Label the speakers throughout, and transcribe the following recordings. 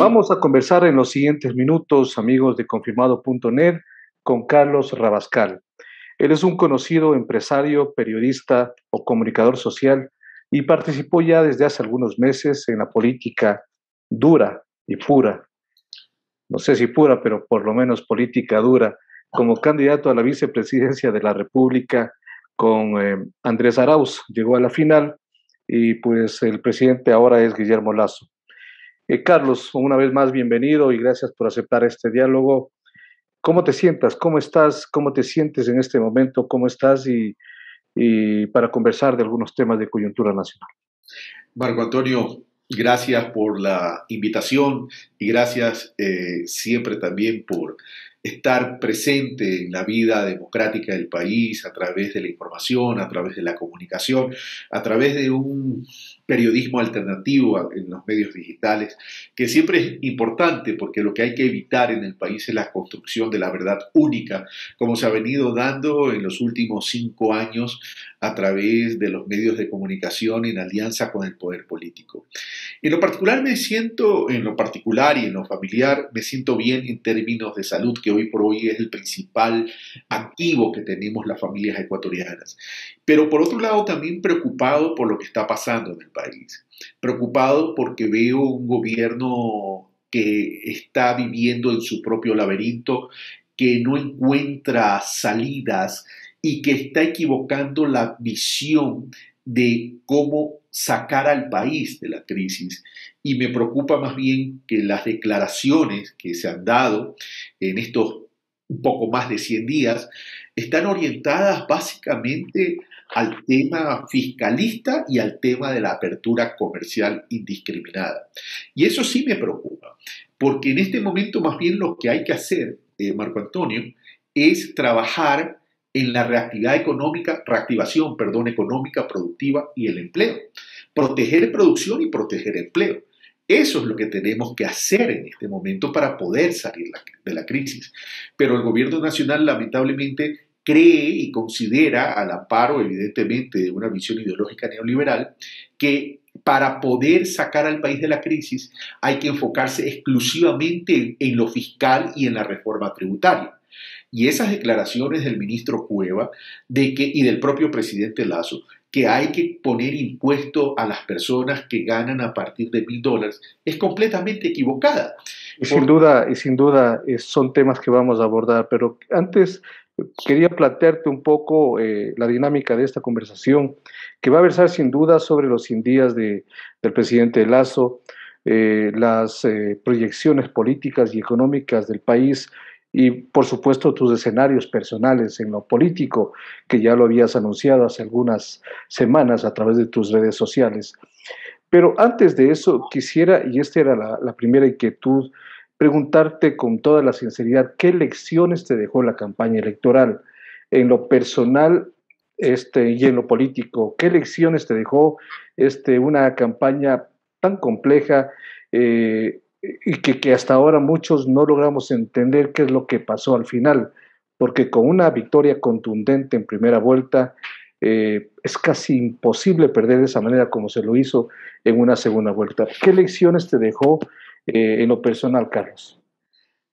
Speaker 1: Vamos a conversar en los siguientes minutos, amigos de confirmado.net, con Carlos Rabascal. Él es un conocido empresario, periodista o comunicador social y participó ya desde hace algunos meses en la política dura y pura, no sé si pura, pero por lo menos política dura, como candidato a la vicepresidencia de la República con Andrés Arauz. Llegó a la final y pues el presidente ahora es Guillermo Lasso. Carlos, una vez más, bienvenido y gracias por aceptar este diálogo. ¿Cómo te sientas? ¿Cómo estás? ¿Cómo te sientes en este momento? ¿Cómo estás? Y para conversar de algunos temas de coyuntura nacional.
Speaker 2: Marco Antonio, gracias por la invitación y gracias siempre también por estar presente en la vida democrática del país a través de la información, a través de la comunicación, a través de un periodismo alternativo en los medios digitales, que siempre es importante porque lo que hay que evitar en el país es la construcción de la verdad única, como se ha venido dando en los últimos 5 años a través de los medios de comunicación en alianza con el poder político. En lo particular en lo particular y en lo familiar, me siento bien en términos de salud, que hoy por hoy es el principal activo que tenemos las familias ecuatorianas. Pero por otro lado también preocupado por lo que está pasando en el país. Preocupado porque veo un gobierno que está viviendo en su propio laberinto, que no encuentra salidas y que está equivocando la visión de cómo sacar al país de la crisis. Y me preocupa más bien que las declaraciones que se han dado en estos un poco más de 100 días están orientadas básicamente al tema fiscalista y al tema de la apertura comercial indiscriminada. Y eso sí me preocupa, porque en este momento más bien lo que hay que hacer, Marco Antonio, es trabajar en la reactivación económica, productiva y el empleo. Proteger producción y proteger empleo. Eso es lo que tenemos que hacer en este momento para poder salir de la crisis. Pero el gobierno nacional lamentablemente cree y considera, al amparo evidentemente de una visión ideológica neoliberal, que para poder sacar al país de la crisis hay que enfocarse exclusivamente en lo fiscal y en la reforma tributaria. Y esas declaraciones del ministro Cueva y del propio presidente Lasso, que hay que poner impuesto a las personas que ganan a partir de $1,000, es completamente equivocada.
Speaker 1: Y sin duda son temas que vamos a abordar, pero antes quería plantearte un poco la dinámica de esta conversación, que va a versar sin duda sobre los 100 días del presidente Lasso, las proyecciones políticas y económicas del país y, por supuesto, tus escenarios personales en lo político, que ya lo habías anunciado hace algunas semanas a través de tus redes sociales. Pero antes de eso, quisiera, y esta era la primera inquietud, preguntarte con toda la sinceridad, ¿qué lecciones te dejó la campaña electoral en lo personal y en lo político? ¿Qué lecciones te dejó una campaña tan compleja y que hasta ahora muchos no logramos entender qué es lo que pasó al final? Porque con una victoria contundente en primera vuelta, es casi imposible perder de esa manera como se lo hizo en una segunda vuelta. ¿Qué lecciones te dejó en lo personal, Carlos?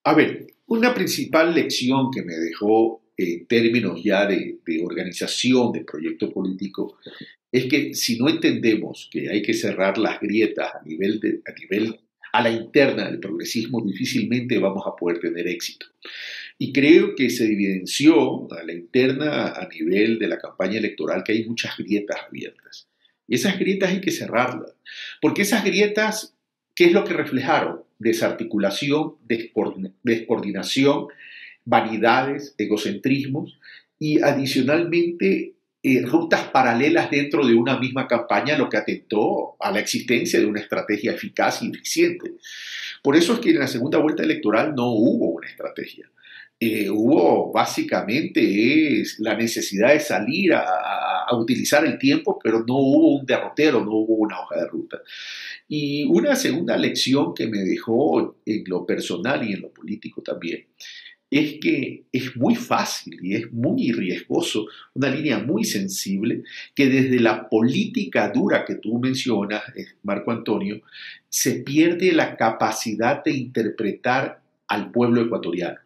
Speaker 2: A ver, una principal lección que me dejó en términos ya de organización de proyecto político es que si no entendemos que hay que cerrar las grietas a la interna del progresismo, difícilmente vamos a poder tener éxito. Y creo que se evidenció a la interna a nivel de la campaña electoral que hay muchas grietas abiertas. Y esas grietas hay que cerrarlas, porque esas grietas, ¿qué es lo que reflejaron? Desarticulación, descoordinación, vanidades, egocentrismos y adicionalmente rutas paralelas dentro de una misma campaña, lo que atentó a la existencia de una estrategia eficaz y eficiente. Por eso es que en la segunda vuelta electoral no hubo una estrategia. Hubo básicamente la necesidad de salir a utilizar el tiempo, pero no hubo un derrotero, no hubo una hoja de ruta. Y una segunda lección que me dejó en lo personal y en lo político también es que es muy fácil y es muy riesgoso, una línea muy sensible, que desde la política dura que tú mencionas, Marco Antonio, se pierde la capacidad de interpretar al pueblo ecuatoriano,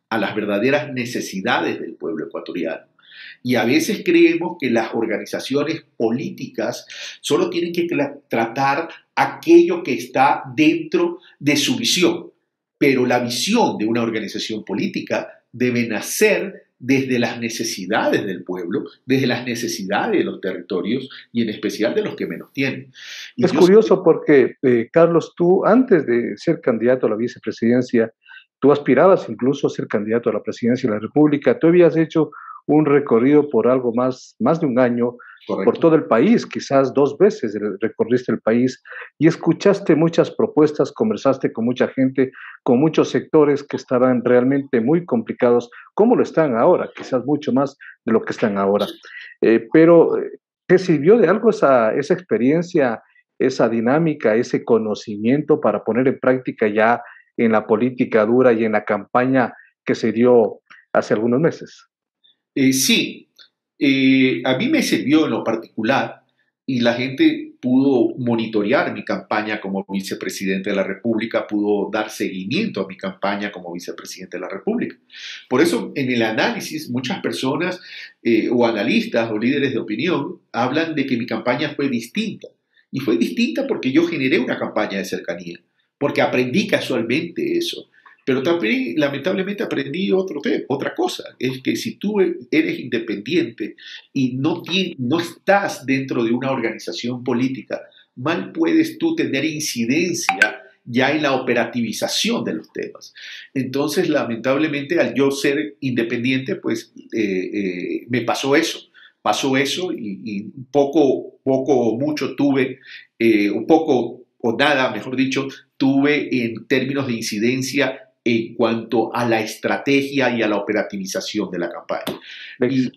Speaker 2: a las verdaderas necesidades del pueblo ecuatoriano. Y a veces creemos que las organizaciones políticas solo tienen que tratar aquello que está dentro de su visión, pero la visión de una organización política debe nacer desde las necesidades del pueblo, desde las necesidades de los territorios y en especial de los que menos tienen. Y
Speaker 1: Es
Speaker 2: yo
Speaker 1: curioso porque, Carlos, tú antes de ser candidato a la vicepresidencia, tú aspirabas incluso a ser candidato a la presidencia de la República. Tú habías hecho un recorrido por algo más de un año por
Speaker 2: correcto.
Speaker 1: todo el país, quizás 2 veces recorriste el país y escuchaste muchas propuestas, conversaste con mucha gente, con muchos sectores que estaban realmente muy complicados, como lo están ahora, quizás mucho más de lo que están ahora. Pero, ¿te sirvió de algo esa experiencia, esa dinámica, ese conocimiento para poner en práctica ya en la política dura y en la campaña que se dio hace algunos meses?
Speaker 2: Sí, a mí me sirvió en lo particular y la gente pudo monitorear mi campaña como vicepresidente de la República, pudo dar seguimiento a mi campaña como vicepresidente de la República. Por eso, en el análisis, muchas personas o analistas o líderes de opinión hablan de que mi campaña fue distinta. Y fue distinta porque yo generé una campaña de cercanía, porque aprendí casualmente eso. Pero también, lamentablemente, aprendí otra cosa. Es que si tú eres independiente y no estás dentro de una organización política, mal puedes tú tener incidencia ya en la operativización de los temas. Entonces, lamentablemente, al yo ser independiente, pues me pasó eso. Pasó eso y poco o mucho tuve, un poco o nada, mejor dicho, tuve en términos de incidencia en cuanto a la estrategia y a la operativización de la campaña. Y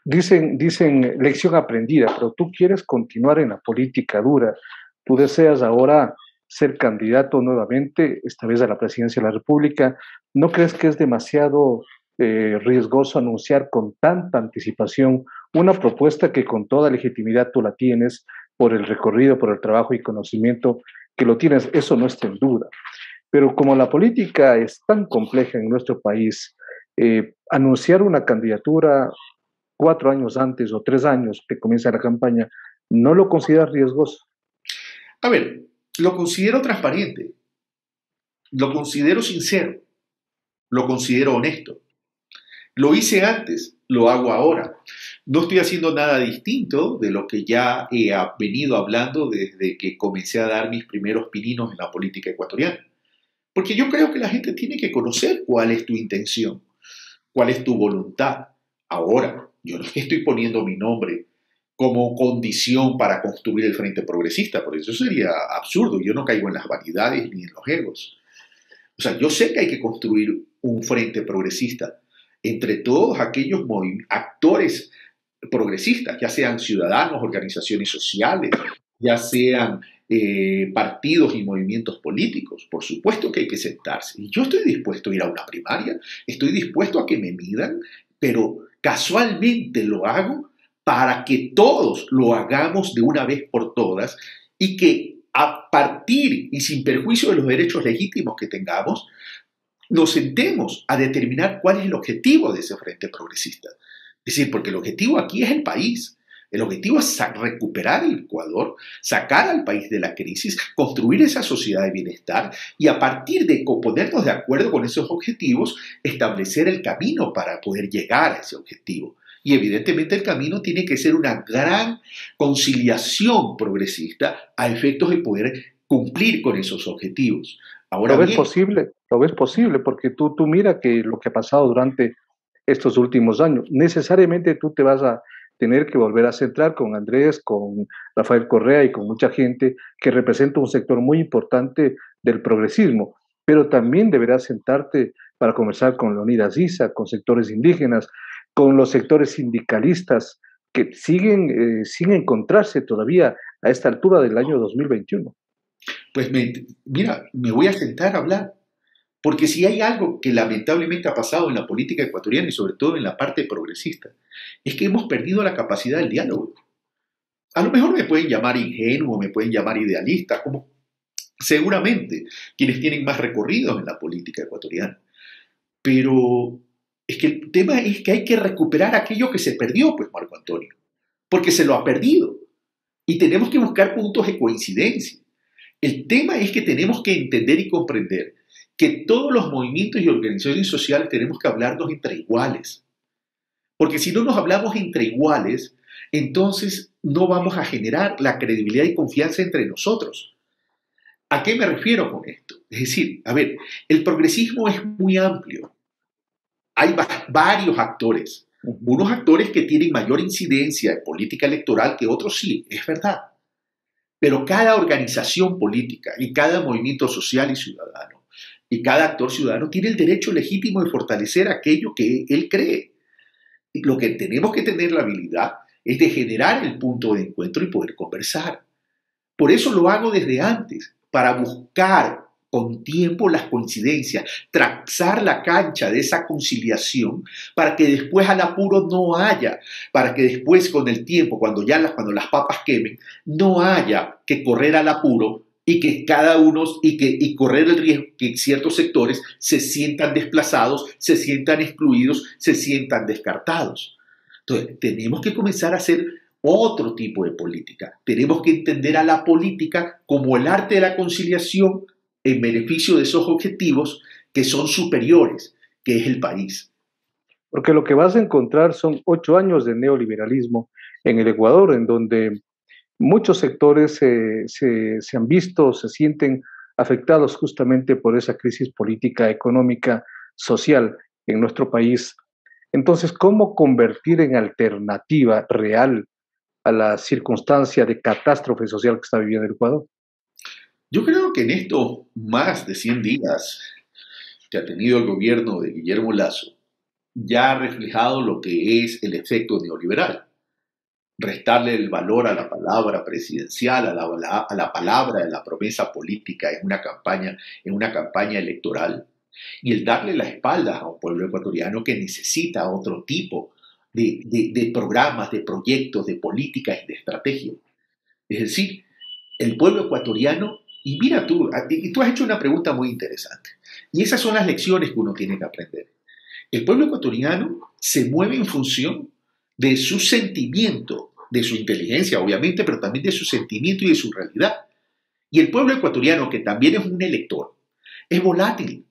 Speaker 1: Dicen lección aprendida, pero tú quieres continuar en la política dura. Tú deseas ahora ser candidato nuevamente, esta vez a la presidencia de la República. ¿No crees que es demasiado riesgoso anunciar con tanta anticipación una propuesta que con toda legitimidad tú la tienes por el recorrido, por el trabajo y conocimiento que lo tienes? Eso no está en duda. Pero como la política es tan compleja en nuestro país, anunciar una candidatura 4 años antes o 3 años que comienza la campaña, ¿no lo consideras riesgoso?
Speaker 2: a ver, lo considero transparente, lo considero sincero, lo considero honesto. Lo hice antes, lo hago ahora. No estoy haciendo nada distinto de lo que ya he venido hablando desde que comencé a dar mis primeros pininos en la política ecuatoriana. Porque yo creo que la gente tiene que conocer cuál es tu intención, cuál es tu voluntad. Ahora, yo no es que estoy poniendo mi nombre como condición para construir el Frente Progresista, por eso sería absurdo. Yo no caigo en las vanidades ni en los egos. O sea, yo sé que hay que construir un Frente Progresista entre todos aquellos actores progresistas, ya sean ciudadanos, organizaciones sociales, ya sean partidos y movimientos políticos. Por supuesto que hay que sentarse. Y yo estoy dispuesto a ir a una primaria, estoy dispuesto a que me midan, pero casualmente lo hago para que todos lo hagamos de una vez por todas y que a partir y sin perjuicio de los derechos legítimos que tengamos, nos sentemos a determinar cuál es el objetivo de ese Frente Progresista. Es decir, porque el objetivo aquí es el país. El objetivo es recuperar el Ecuador, sacar al país de la crisis, construir esa sociedad de bienestar y a partir de ponernos de acuerdo con esos objetivos, establecer el camino para poder llegar a ese objetivo. Y evidentemente el camino tiene que ser una gran conciliación progresista a efectos de poder cumplir con esos objetivos. Ahora
Speaker 1: ¿Lo ves
Speaker 2: bien,
Speaker 1: posible? ¿Lo ves posible? Porque tú mira que lo que ha pasado durante estos últimos años, necesariamente tú te vas a tener que volver a centrar con Andrés, con Rafael Correa y con mucha gente que representa un sector muy importante del progresismo, pero también deberás sentarte para conversar con Leonidas Issa, con sectores indígenas, con los sectores sindicalistas que siguen sin encontrarse todavía a esta altura del año 2021.
Speaker 2: pues mira, me voy a sentar a hablar, Porque si hay algo que lamentablemente ha pasado en la política ecuatoriana y sobre todo en la parte progresista, es que hemos perdido la capacidad del diálogo. A lo mejor me pueden llamar ingenuo, me pueden llamar idealista, como seguramente quienes tienen más recorridos en la política ecuatoriana. Pero es que el tema es que hay que recuperar aquello que se perdió, pues, Marco Antonio, porque se lo ha perdido. Y tenemos que buscar puntos de coincidencia. El tema es que tenemos que entender y comprender que todos los movimientos y organizaciones sociales tenemos que hablarnos entre iguales. Porque si no nos hablamos entre iguales, entonces no vamos a generar la credibilidad y confianza entre nosotros. ¿A qué me refiero con esto? Es decir, a ver, el progresismo es muy amplio. Hay varios actores. Unos actores que tienen mayor incidencia en política electoral que otros, sí, es verdad. Pero cada organización política y cada movimiento social y ciudadano y cada actor ciudadano tiene el derecho legítimo de fortalecer aquello que él cree. Y lo que tenemos que tener la habilidad es de generar el punto de encuentro y poder conversar. Por eso lo hago desde antes, para buscar con tiempo las coincidencias, trazar la cancha de esa conciliación para que después al apuro no haya, para que después con el tiempo, cuando las papas quemen, no haya que correr al apuro y que cada uno y correr el riesgo que ciertos sectores se sientan desplazados, se sientan excluidos, se sientan descartados. Entonces, tenemos que comenzar a hacer otro tipo de política. Tenemos que entender a la política como el arte de la conciliación en beneficio de esos objetivos que son superiores, que es el país.
Speaker 1: Porque lo que vas a encontrar son 8 años de neoliberalismo en el Ecuador, en donde muchos sectores se han visto, se sienten afectados justamente por esa crisis política, económica, social en nuestro país. Entonces, ¿cómo convertir en alternativa real a la circunstancia de catástrofe social que está viviendo el Ecuador?
Speaker 2: Yo creo que en estos más de 100 días que ha tenido el gobierno de Guillermo Lasso, ya ha reflejado lo que es el efecto neoliberal. Restarle el valor a la palabra presidencial, a la palabra de la promesa política en una campaña electoral, y el darle la espalda a un pueblo ecuatoriano que necesita otro tipo de programas, de proyectos, de políticas y de estrategias. Es decir, el pueblo ecuatoriano, y mira tú has hecho una pregunta muy interesante, y esas son las lecciones que uno tiene que aprender. El pueblo ecuatoriano se mueve en función de su sentimiento, de su inteligencia, obviamente, pero también de su sentimiento y de su realidad. Y el pueblo ecuatoriano, que también es un elector, es volátil.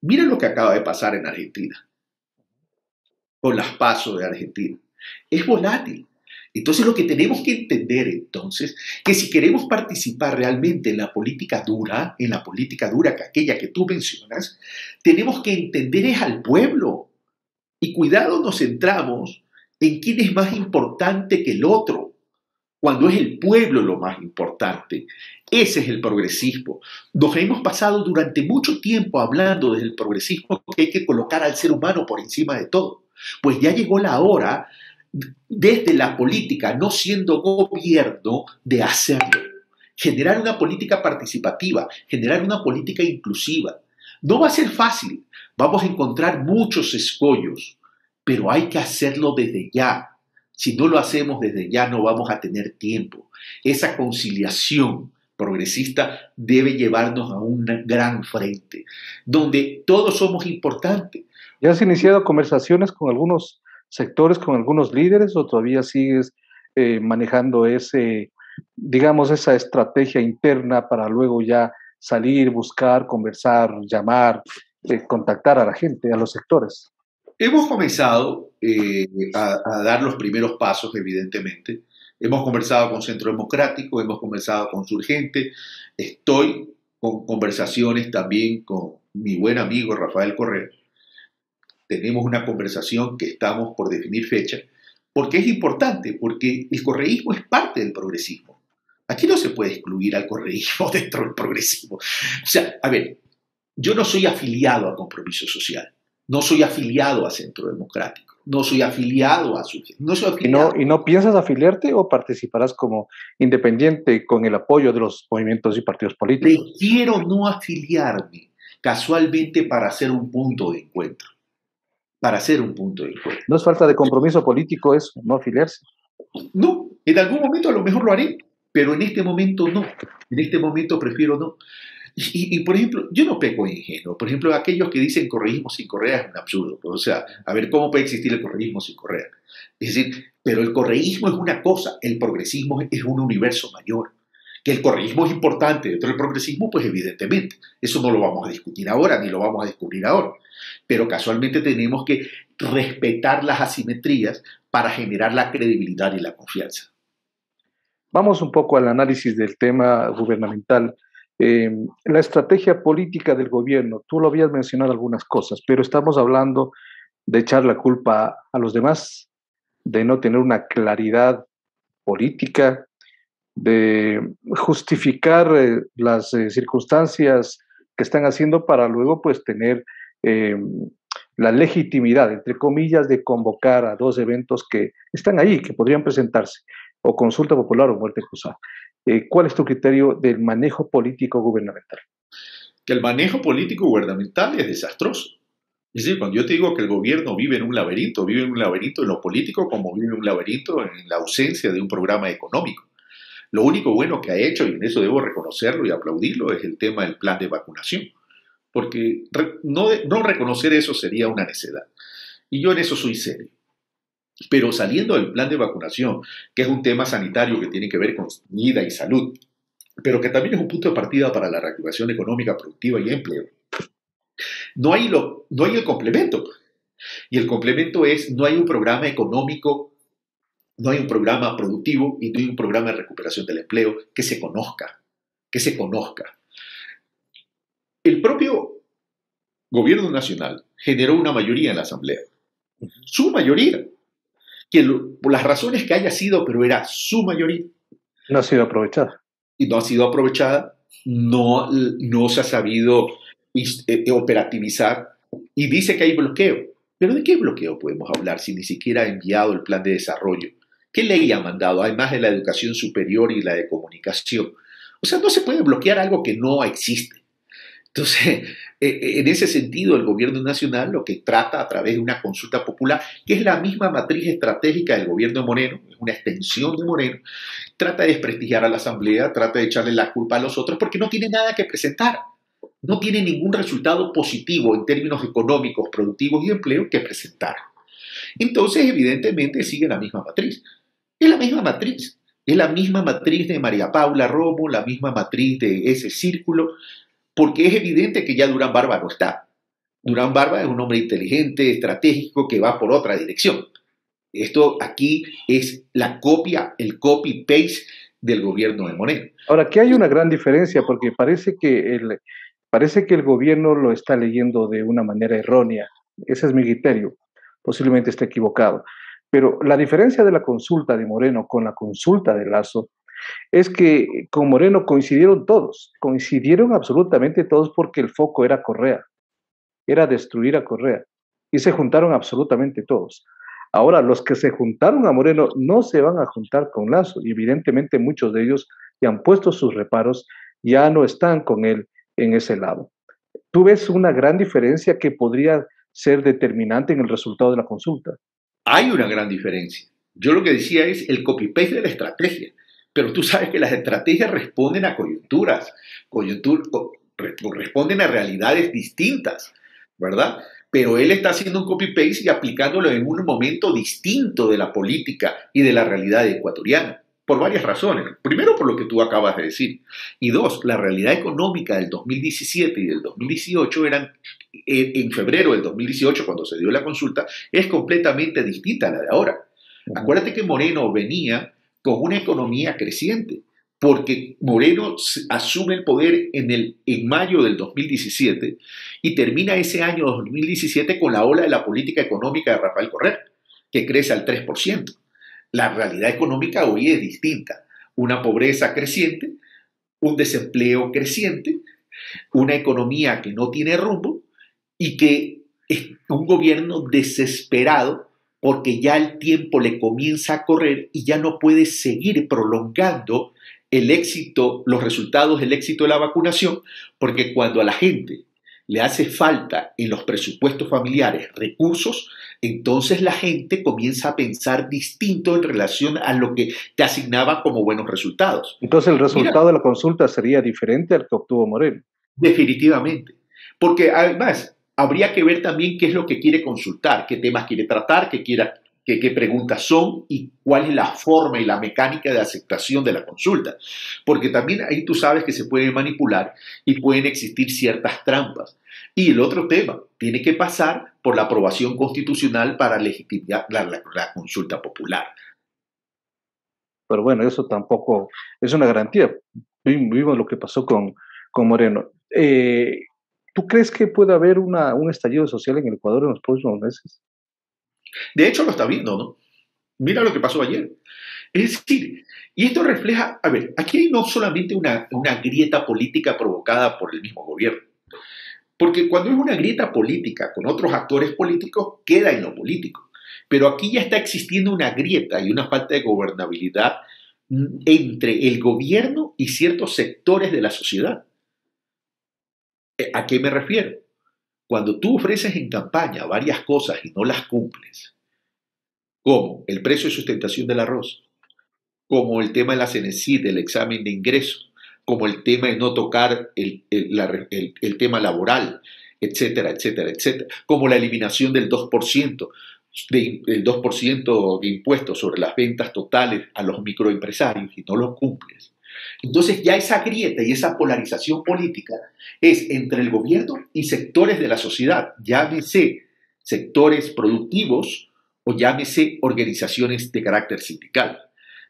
Speaker 2: Mira lo que acaba de pasar en Argentina, con las PASO de Argentina. Es volátil. Entonces lo que tenemos que entender entonces, que si queremos participar realmente en la política dura, que aquella que tú mencionas, tenemos que entender es al pueblo. Y cuidado, nos centramos en quién es más importante que el otro, cuando es el pueblo lo más importante. Ese es el progresismo. Nos hemos pasado durante mucho tiempo hablando desde el progresismo que hay que colocar al ser humano por encima de todo. Pues ya llegó la hora, desde la política, no siendo gobierno, de hacerlo. Generar una política participativa, generar una política inclusiva. No va a ser fácil, vamos a encontrar muchos escollos, pero hay que hacerlo desde ya. Si no lo hacemos desde ya, no vamos a tener tiempo. Esa conciliación progresista debe llevarnos a un gran frente, donde todos somos importantes.
Speaker 1: ¿Ya has iniciado conversaciones con algunos sectores, con algunos líderes, o todavía sigues manejando digamos, esa estrategia interna para luego ya salir, buscar, conversar, llamar, contactar a la gente, a los sectores?
Speaker 2: Hemos comenzado a dar los primeros pasos, evidentemente. Hemos conversado con Centro Democrático, hemos conversado con Surgente. Estoy con conversaciones también con mi buen amigo Rafael Correa. Tenemos una conversación que estamos por definir fecha, porque es importante, porque el correísmo es parte del progresismo. Aquí no se puede excluir al correísmo dentro del progresismo. O sea, a ver, yo no soy afiliado a Compromiso Social, no soy afiliado a Centro Democrático, no soy afiliado a Surgente, no soy afiliado.
Speaker 1: ¿Y no piensas afiliarte o participarás como independiente con el apoyo de los movimientos y partidos políticos?
Speaker 2: Prefiero no afiliarme casualmente para hacer un punto de encuentro. Para hacer un punto de encuentro.
Speaker 1: ¿No es falta de compromiso político eso, no afiliarse?
Speaker 2: No, en algún momento a lo mejor lo haré, pero en este momento no. En este momento prefiero no. Y, por ejemplo, yo no peco de ingenuo. Por ejemplo, aquellos que dicen correísmo sin Correa es un absurdo. O sea, a ver, ¿cómo puede existir el correísmo sin Correa? Es decir, pero el correísmo es una cosa, el progresismo es un universo mayor. Que el correísmo es importante dentro del progresismo, pues evidentemente. Eso no lo vamos a discutir ahora, ni lo vamos a descubrir ahora. Pero casualmente tenemos que respetar las asimetrías para generar la credibilidad y la confianza.
Speaker 1: Vamos un poco al análisis del tema gubernamental. La estrategia política del gobierno, tú lo habías mencionado algunas cosas, pero estamos hablando de echar la culpa a los demás, de no tener una claridad política, de justificar las circunstancias que están haciendo para luego pues tener la legitimidad, entre comillas, de convocar a dos eventos que están ahí, que podrían presentarse, o consulta popular o muerte cruzada. ¿Cuál es tu criterio del manejo político gubernamental?
Speaker 2: Que el manejo político gubernamental es desastroso. Es decir, cuando yo te digo que el gobierno vive en un laberinto en lo político como vive en un laberinto en la ausencia de un programa económico. Lo único bueno que ha hecho, y en eso debo reconocerlo y aplaudirlo, es el tema del plan de vacunación. Porque no reconocer eso sería una necedad. Y yo en eso soy serio. Pero saliendo del plan de vacunación, que es un tema sanitario que tiene que ver con vida y salud, pero que también es un punto de partida para la reactivación económica, productiva y empleo, no hay el complemento. Y el complemento es, no hay un programa económico, no hay un programa productivo y no hay un programa de recuperación del empleo que se conozca, que se conozca. El propio gobierno nacional generó una mayoría en la Asamblea. Su mayoría. Por las razones que haya sido, pero era su mayoría.
Speaker 1: No ha sido aprovechada.
Speaker 2: Y no ha sido aprovechada, no se ha sabido operativizar y dice que hay bloqueo. ¿Pero de qué bloqueo podemos hablar si ni siquiera ha enviado el plan de desarrollo? ¿Qué ley ha mandado, además de la educación superior y la de comunicación? O sea, no se puede bloquear algo que no existe. Entonces, en ese sentido, el gobierno nacional lo que trata a través de una consulta popular, que es la misma matriz estratégica del gobierno de Moreno, es una extensión de Moreno, trata de desprestigiar a la Asamblea, trata de echarle la culpa a los otros porque no tiene nada que presentar. No tiene ningún resultado positivo en términos económicos, productivos y de empleo que presentar. Entonces, evidentemente, sigue la misma matriz. Es la misma matriz. Es la misma matriz de María Paula Romo, la misma matriz de ese círculo, porque es evidente que ya Durán Barba no está. Durán Barba es un hombre inteligente, estratégico, que va por otra dirección. Esto aquí es la copia, el copy-paste del gobierno de Moreno.
Speaker 1: Ahora, aquí hay una gran diferencia, porque parece que el gobierno lo está leyendo de una manera errónea. Ese es mi criterio. Posiblemente esté equivocado. Pero la diferencia de la consulta de Moreno con la consulta de Lasso es que con Moreno coincidieron absolutamente todos porque el foco era Correa, era destruir a Correa, y se juntaron absolutamente todos. Ahora, los que se juntaron a Moreno no se van a juntar con Lasso, y evidentemente muchos de ellos ya han puesto sus reparos, ya no están con él en ese lado. ¿Tú ves una gran diferencia que podría ser determinante en el resultado de la consulta?
Speaker 2: Hay una gran diferencia. Yo lo que decía es el copy-paste de la estrategia. Pero tú sabes que las estrategias responden a coyunturas, responden a realidades distintas, ¿verdad? Pero él está haciendo un copy-paste y aplicándolo en un momento distinto de la política y de la realidad ecuatoriana, por varias razones. Primero, por lo que tú acabas de decir. Y dos, la realidad económica del 2017 y del 2018 en febrero del 2018, cuando se dio la consulta, es completamente distinta a la de ahora. Acuérdate que Moreno venía con una economía creciente, porque Moreno asume el poder en mayo del 2017 y termina ese año 2017 con la ola de la política económica de Rafael Correa, que crece al 3%. La realidad económica hoy es distinta. Una pobreza creciente, un desempleo creciente, una economía que no tiene rumbo y que es un gobierno desesperado porque ya el tiempo le comienza a correr y ya no puede seguir prolongando el éxito, los resultados del éxito de la vacunación, porque cuando a la gente le hace falta en los presupuestos familiares recursos, entonces la gente comienza a pensar distinto en relación a lo que te asignaba como buenos resultados.
Speaker 1: Entonces el
Speaker 2: Mira,
Speaker 1: resultado de la consulta sería diferente al que obtuvo Moreno.
Speaker 2: definitivamente. Porque además, habría que ver también qué es lo que quiere consultar, qué temas quiere tratar, qué preguntas son y cuál es la forma y la mecánica de aceptación de la consulta. Porque también ahí tú sabes que se puede manipular y pueden existir ciertas trampas. Y el otro tema, tiene que pasar por la aprobación constitucional para legitimar la consulta popular.
Speaker 1: Pero bueno, eso tampoco es una garantía. Vimos lo que pasó con Moreno. ¿Tú crees que puede haber un estallido social en el Ecuador en los próximos meses?
Speaker 2: De hecho, lo está viendo, ¿no? Mira lo que pasó ayer. Es decir, y esto refleja, a ver, aquí hay no solamente una grieta política provocada por el mismo gobierno, porque cuando es una grieta política con otros actores políticos, queda en lo político. Pero aquí ya está existiendo una grieta y una falta de gobernabilidad entre el gobierno y ciertos sectores de la sociedad. ¿A qué me refiero? Cuando tú ofreces en campaña varias cosas y no las cumples, como el precio de sustentación del arroz, como el tema de la CENESID, del examen de ingreso, como el tema de no tocar el tema laboral, etcétera, etcétera, etcétera, como la eliminación del 2%, el 2% de impuestos sobre las ventas totales a los microempresarios y no lo cumples. Entonces ya esa grieta y esa polarización política es entre el gobierno y sectores de la sociedad, llámese sectores productivos o llámese organizaciones de carácter sindical.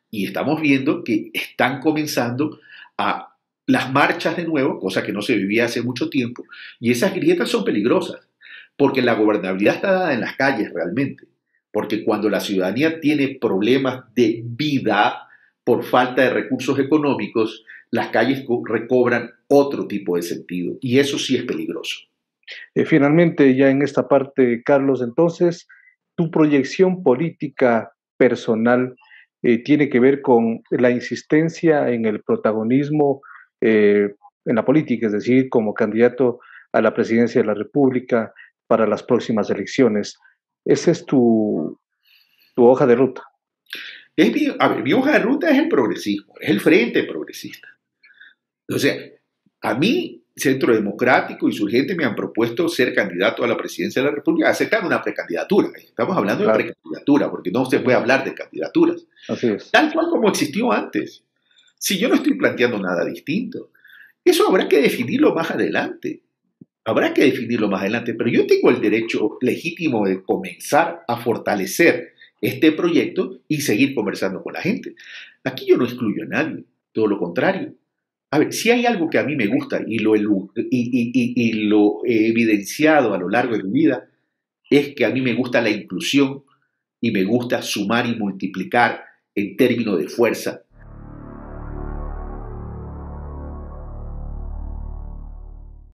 Speaker 2: Y estamos viendo que están comenzando a las marchas de nuevo, cosa que no se vivía hace mucho tiempo, y esas grietas son peligrosas, porque la gobernabilidad está dada en las calles realmente, porque cuando la ciudadanía tiene problemas de vida por falta de recursos económicos, las calles recobran otro tipo de sentido, y eso sí es peligroso.
Speaker 1: Finalmente, ya en esta parte, Carlos, entonces, tu proyección política personal tiene que ver con la insistencia en el protagonismo en la política, es decir, como candidato a la presidencia de la República para las próximas elecciones. Esa es tu hoja de ruta.
Speaker 2: A ver, mi hoja de ruta es el progresismo, es el frente progresista. O sea, a mí, Centro Democrático y su gente me han propuesto ser candidato a la presidencia de la República, aceptar una precandidatura. Estamos hablando de
Speaker 1: Claro,
Speaker 2: precandidatura, porque no se puede hablar de candidaturas.
Speaker 1: así es.
Speaker 2: Tal cual como existió antes. Si yo no estoy planteando nada distinto, eso habrá que definirlo más adelante. Habrá que definirlo más adelante, pero yo tengo el derecho legítimo de comenzar a fortalecer este proyecto y seguir conversando con la gente. Aquí yo no excluyo a nadie, todo lo contrario. A ver, si hay algo que a mí me gusta y lo he evidenciado a lo largo de mi vida, es que a mí me gusta la inclusión y me gusta sumar y multiplicar en términos de fuerza